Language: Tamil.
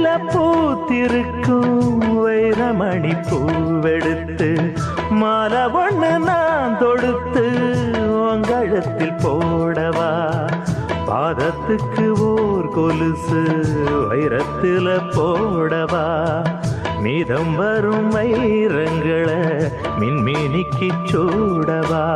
மேல பூத்திருக்கும் வைரமணி பூவெடுத்து மாலை ஒண்ணு நான் தொடுத்து உங்கழுத்தில் போடவா பாதத்துக்கு ஓர் கொலுசு வைரத்தில போடவா மீதம் வரும் வைரங்களை மின்மினிக்கு சூடவா